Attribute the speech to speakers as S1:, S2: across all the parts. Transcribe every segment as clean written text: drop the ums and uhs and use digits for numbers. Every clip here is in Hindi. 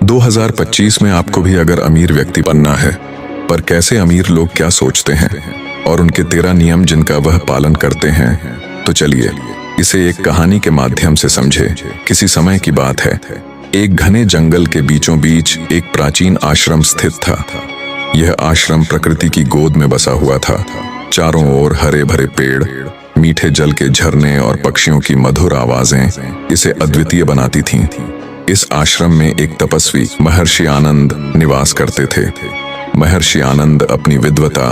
S1: 2025 में आपको भी अगर अमीर व्यक्ति बनना है, पर कैसे अमीर लोग क्या सोचते हैं और उनके 13 नियम जिनका वह पालन करते हैं, तो चलिए इसे एक कहानी के माध्यम से समझे। किसी समय की बात है, एक घने जंगल के बीचों बीच एक प्राचीन आश्रम स्थित था। यह आश्रम प्रकृति की गोद में बसा हुआ था। चारों ओर हरे भरे पेड़, मीठे जल के झरने और पक्षियों की मधुर आवाजें इसे अद्वितीय बनाती थीं। इस आश्रम में एक तपस्वी महर्षि आनंद निवास करते थे। महर्षि आनंद अपनी विद्वता,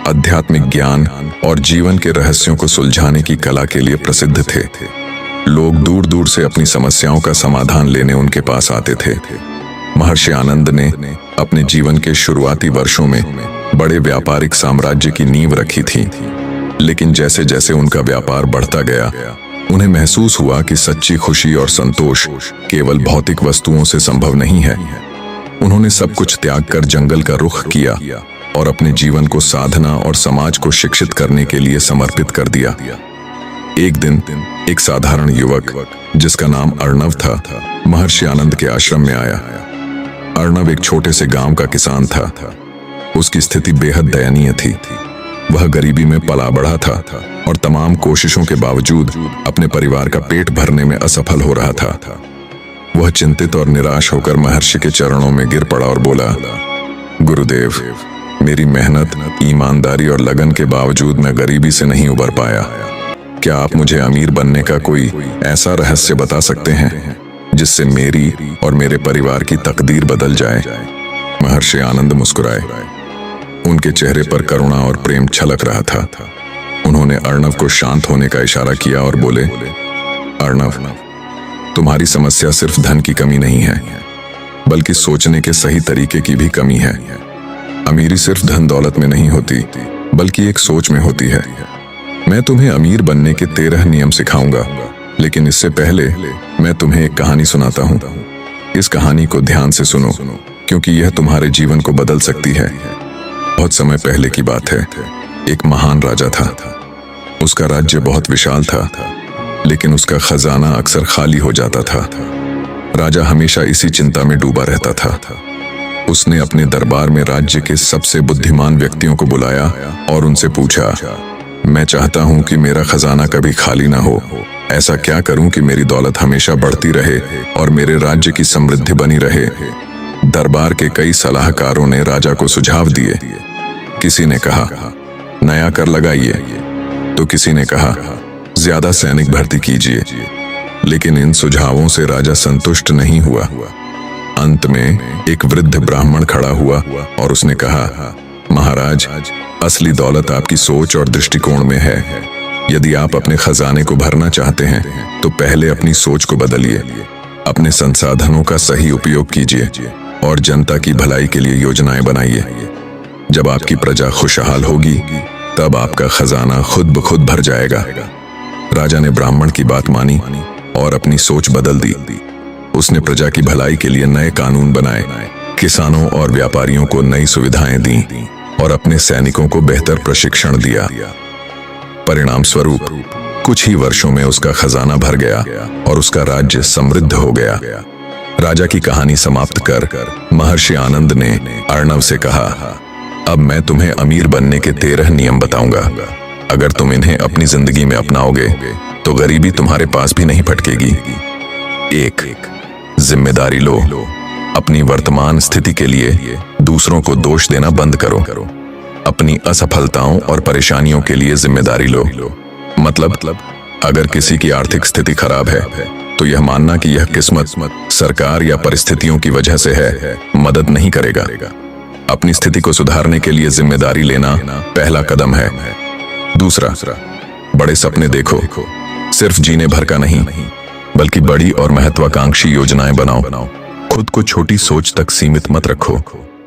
S1: आध्यात्मिक ज्ञान और जीवन के रहस्यों को सुलझाने की कला के लिए प्रसिद्ध थे। लोग दूर दूर से अपनी समस्याओं का समाधान लेने उनके पास आते थे। महर्षि आनंद ने अपने जीवन के शुरुआती वर्षों में बड़े व्यापारिक साम्राज्य की नींव रखी थी, लेकिन जैसे जैसे उनका व्यापार बढ़ता गया, उन्हें महसूस हुआ कि सच्ची खुशी और संतोष केवल भौतिक वस्तुओं से संभव नहीं है। उन्होंने सब कुछ त्याग कर जंगल का रुख किया और अपने जीवन को साधना और समाज को शिक्षित करने के लिए समर्पित कर दिया। एक दिन एक साधारण युवक जिसका नाम अर्णव था, महर्षि आनंद के आश्रम में आया। अर्णव एक छोटे से गांव का किसान था। उसकी स्थिति बेहद दयनीय थी। वह गरीबी में पला बढ़ा था और तमाम कोशिशों के बावजूद अपने परिवार का पेट भरने में असफल हो रहा था। वह चिंतित और निराश होकर महर्षि के चरणों में गिर पड़ा और बोला, गुरुदेव, मेरी मेहनत, ईमानदारी और लगन के बावजूद मैं गरीबी से नहीं उबर पाया। क्या आप मुझे अमीर बनने का कोई ऐसा रहस्य बता सकते हैं जिससे मेरी और मेरे परिवार की तकदीर बदल जाए? महर्षि आनंद मुस्कुराए। उनके चेहरे पर करुणा और प्रेम छलक रहा था। उन्होंने अर्णव को शांत होने का इशारा किया और बोले, अर्णव, तुम्हारी समस्या सिर्फ धन की कमी नहीं है, बल्कि सोचने के सही तरीके की भी कमी है। अमीरी सिर्फ धन दौलत में नहीं होती, बल्कि एक सोच में होती है। मैं तुम्हें अमीर बनने के 13 नियम सिखाऊंगा, लेकिन इससे पहले मैं तुम्हें एक कहानी सुनाता हूँ। इस कहानी को ध्यान से सुनो, क्योंकि यह तुम्हारे जीवन को बदल सकती है। बहुत समय पहले की बात है। एक महान राजा था। उसका राज्य बहुत विशाल था, लेकिन उसका खजाना अक्सर खाली हो जाता था। राजा हमेशा इसी चिंता में डूबा रहता था। उसने अपने दरबार में राज्य के सबसे बुद्धिमान व्यक्तियों को बुलाया और उनसे पूछा, मैं चाहता हूं कि मेरा खजाना कभी खाली ना हो। ऐसा क्या करूं कि मेरी दौलत हमेशा बढ़ती रहे और मेरे राज्य की समृद्धि बनी रहे? दरबार के कई सलाहकारों ने राजा को सुझाव दिए। किसी ने कहा, नया कर लगाइए, तो किसी ने कहा, ज्यादा सैनिक भर्ती कीजिए। लेकिन इन सुझावों से राजा संतुष्ट नहीं हुआ। अंत में एक वृद्ध ब्राह्मण खड़ा हुआ और उसने कहा, महाराज, असली दौलत आपकी सोच और दृष्टिकोण में है। यदि आप अपने खजाने को भरना चाहते हैं, तो पहले अपनी सोच को बदलिए, अपने संसाधनों का सही उपयोग कीजिए और जनता की भलाई के लिए योजनाएं बनाइए। जब आपकी प्रजा खुशहाल होगी, तब आपका खजाना खुद ब खुद भर जाएगा। राजा ने ब्राह्मण की बात मानी और अपनी सोच बदल दी। उसने प्रजा की भलाई के लिए नए कानून बनाए, किसानों और व्यापारियों को नई सुविधाएं दी और अपने सैनिकों को बेहतर प्रशिक्षण दिया। परिणाम स्वरूप कुछ ही वर्षों में उसका खजाना भर गया और उसका राज्य समृद्ध हो गया। राजा की कहानी समाप्त कर महर्षि आनंद ने अर्णव से कहा, अब मैं तुम्हें अमीर बनने के 13 नियम बताऊंगा। अगर तुम इन्हें अपनी जिंदगी में अपनाओगे, तो गरीबी तुम्हारे पास भी नहीं फटकेगी। 1. जिम्मेदारी लो। अपनी वर्तमान स्थिति के लिए दूसरों को दोष देना बंद करो। अपनी असफलताओं और परेशानियों के लिए जिम्मेदारी लो। मतलब अगर किसी की आर्थिक स्थिति खराब है, तो यह मानना कि यह किस्मत, सरकार या परिस्थितियों की वजह से है, मदद नहीं करेगा। अपनी स्थिति को सुधारने के लिए जिम्मेदारी लेना पहला कदम है। दूसरा, बड़े सपने देखो। सिर्फ जीने भर का नहीं, बल्कि बड़ी और महत्वाकांक्षी योजनाएं बनाओ। खुद को छोटी सोच तक सीमित मत रखो।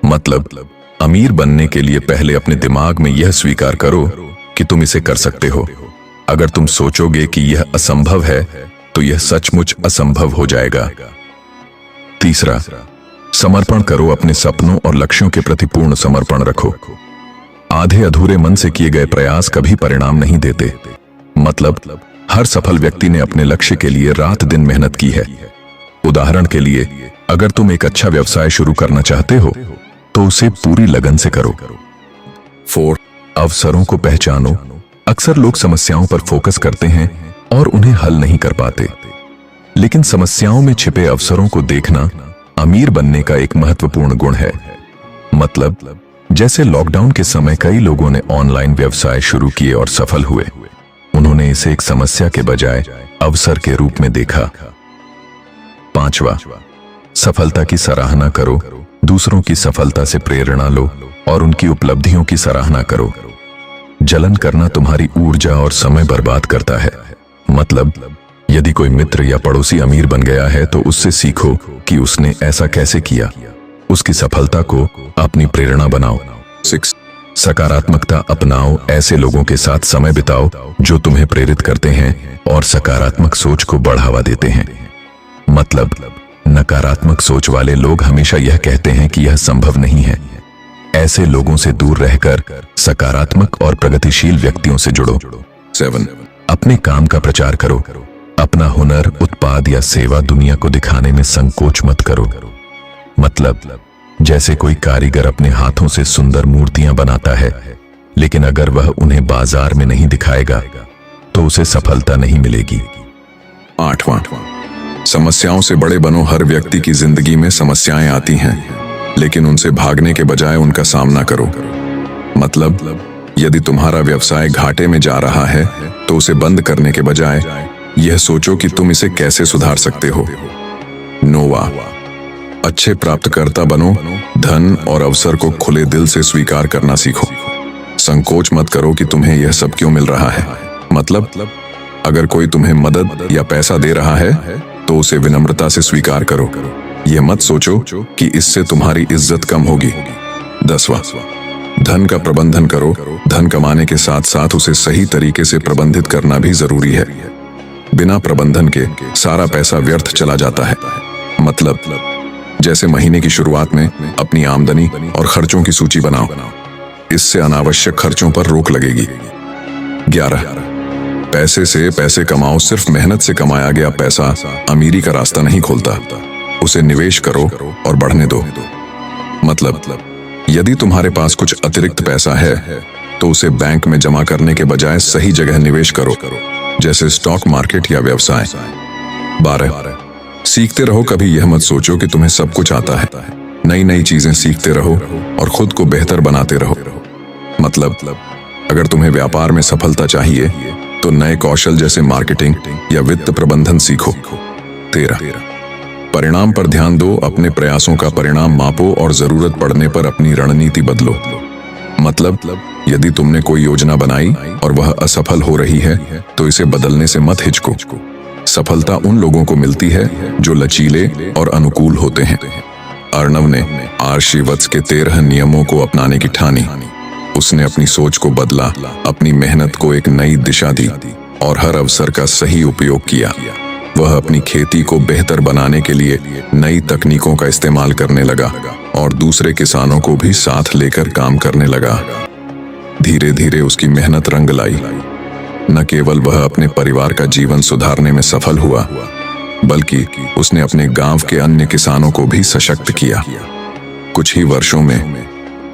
S1: मतलब अमीर बनने के लिए पहले अपने दिमाग में यह स्वीकार करो कि तुम इसे कर सकते हो। अगर तुम सोचोगे कि यह असंभव है, तो यह सचमुच असंभव हो जाएगा। तीसरा, समर्पण करो। अपने सपनों और लक्ष्यों के प्रति पूर्ण समर्पण रखो। आधे अधूरे मन से किए गए प्रयास कभी परिणाम नहीं देते। मतलब हर सफल व्यक्ति ने अपने लक्ष्य के लिए रात दिन मेहनत की है। उदाहरण के लिए अगर तुम एक अच्छा व्यवसाय शुरू करना चाहते हो तो उसे पूरी लगन से करो। 4. अवसरों को पहचानो। अक्सर लोग समस्याओं पर फोकस करते हैं और उन्हें हल नहीं कर पाते, लेकिन समस्याओं में छिपे अवसरों को देखना अमीर बनने का एक महत्वपूर्ण गुण है। मतलब जैसे लॉकडाउन के समय कई लोगों ने ऑनलाइन व्यवसाय शुरू किए और सफल हुए। उन्होंने इसे एक समस्या के बजाय अवसर के रूप में देखा। 5वां, सफलता की सराहना करो। दूसरों की सफलता से प्रेरणा लो और उनकी उपलब्धियों की सराहना करो। जलन करना तुम्हारी ऊर्जा और समय बर्बाद करता है। मतलब यदि कोई मित्र या पड़ोसी अमीर बन गया है तो उससे सीखो कि उसने ऐसा कैसे किया। उसकी सफलता को अपनी प्रेरणा बनाओ। 6. सकारात्मकता अपनाओ। ऐसे लोगों के साथ समय बिताओ जो तुम्हें प्रेरित करते हैं और सकारात्मक सोच को बढ़ावा देते हैं। मतलब नकारात्मक सोच वाले लोग हमेशा यह कहते हैं कि यह संभव नहीं है। ऐसे लोगों से दूर रहकर सकारात्मक और प्रगतिशील व्यक्तियों से जुड़ो। 7. अपने काम का प्रचार करो। अपना हुनर, उत्पाद या सेवा दुनिया को दिखाने में संकोच मत करो। मतलब जैसे कोई कारीगर अपने हाथों से सुंदर मूर्तियां बनाता है, लेकिन अगर वह उन्हें बाजार में नहीं दिखाएगा तो उसे सफलता नहीं मिलेगी। 8वां, समस्याओं से बड़े बनो। हर व्यक्ति की जिंदगी में समस्याएं आती हैं, लेकिन उनसे भागने के बजाय उनका सामना करो। मतलब यदि तुम्हारा व्यवसाय घाटे में जा रहा है तो उसे बंद करने के बजाय यह सोचो कि तुम इसे कैसे सुधार सकते हो। 9वां, अच्छे प्राप्तकर्ता बनो। धन और अवसर को खुले दिल से स्वीकार करना सीखो। संकोच मत करो कि तुम्हें यह सब क्यों मिल रहा है। मतलब अगर कोई तुम्हें मदद या पैसा दे रहा है तो उसे विनम्रता से स्वीकार करो। यह मत सोचो कि इससे तुम्हारी इज्जत कम होगी। 10वां, धन का प्रबंधन करो। धन कमाने के साथ साथ उसे सही तरीके से प्रबंधित करना भी जरूरी है। बिना प्रबंधन के सारा पैसा व्यर्थ चला जाता है। मतलब जैसे महीने की शुरुआत में अपनी आमदनी और खर्चों की सूची बनाओ। इससे अनावश्यक खर्चों पर रोक लगेगी। 11, पैसे से पैसे कमाओ। सिर्फ मेहनत से कमाया गया पैसा अमीरी का रास्ता नहीं खोलता। उसे निवेश करो और बढ़ने दो। मतलब यदि तुम्हारे पास कुछ अतिरिक्त पैसा है तो उसे बैंक में जमा करने के बजाय सही जगह निवेश करो, जैसे स्टॉक मार्केट या व्यवसाय। 12, सीखते रहो। कभी यह मत सोचो कि तुम्हें सब कुछ आता है। नई नई चीजें सीखते रहो और खुद को बेहतर बनाते रहो। मतलब अगर तुम्हें व्यापार में सफलता चाहिए तो नए कौशल जैसे मार्केटिंग या वित्त प्रबंधन सीखो। 13, परिणाम पर ध्यान दो। अपने प्रयासों का परिणाम मापो और जरूरत पड़ने पर अपनी रणनीति बदलो। मतलब यदि तुमने कोई योजना बनाई और वह असफल हो रही है तो इसे बदलने से मत हिचको। सफलता उन लोगों को मिलती है जो लचीले और अनुकूल होते हैं। अर्णव ने आर्षिवत्स के 13 नियमों को अपनाने की ठानी। उसने अपनी सोच को बदला, अपनी मेहनत को एक नई दिशा दी और हर अवसर का सही उपयोग किया। वह अपनी खेती को बेहतर बनाने के लिए नई तकनीकों का इस्तेमाल करने लगा और दूसरे किसानों को भी साथ लेकर काम करने लगा। धीरे धीरे उसकी मेहनत रंग लाई। न केवल वह अपने परिवार का जीवन सुधारने में सफल हुआ, बल्कि उसने अपने गांव के अन्य किसानों को भी सशक्त किया। कुछ ही वर्षों में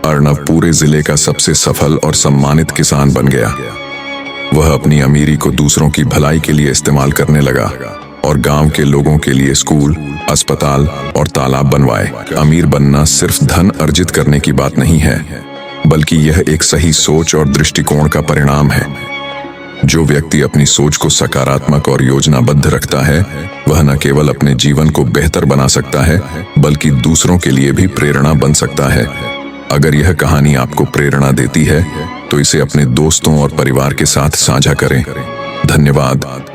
S1: अर्णव पूरे जिले का सबसे सफल और सम्मानित किसान बन गया। वह अपनी अमीरी को दूसरों की भलाई के लिए इस्तेमाल करने लगा और गांव के लोगों के लिए स्कूल, अस्पताल और तालाब बनवाए। अमीर बनना सिर्फ धन अर्जित करने की बात नहीं है, बल्कि यह एक सही सोच और दृष्टिकोण का परिणाम है। जो व्यक्ति अपनी सोच को सकारात्मक और योजनाबद्ध रखता है, वह न केवल अपने जीवन को बेहतर बना सकता है, बल्कि दूसरों के लिए भी प्रेरणा बन सकता है। अगर यह कहानी आपको प्रेरणा देती है, तो इसे अपने दोस्तों और परिवार के साथ साझा करें। धन्यवाद।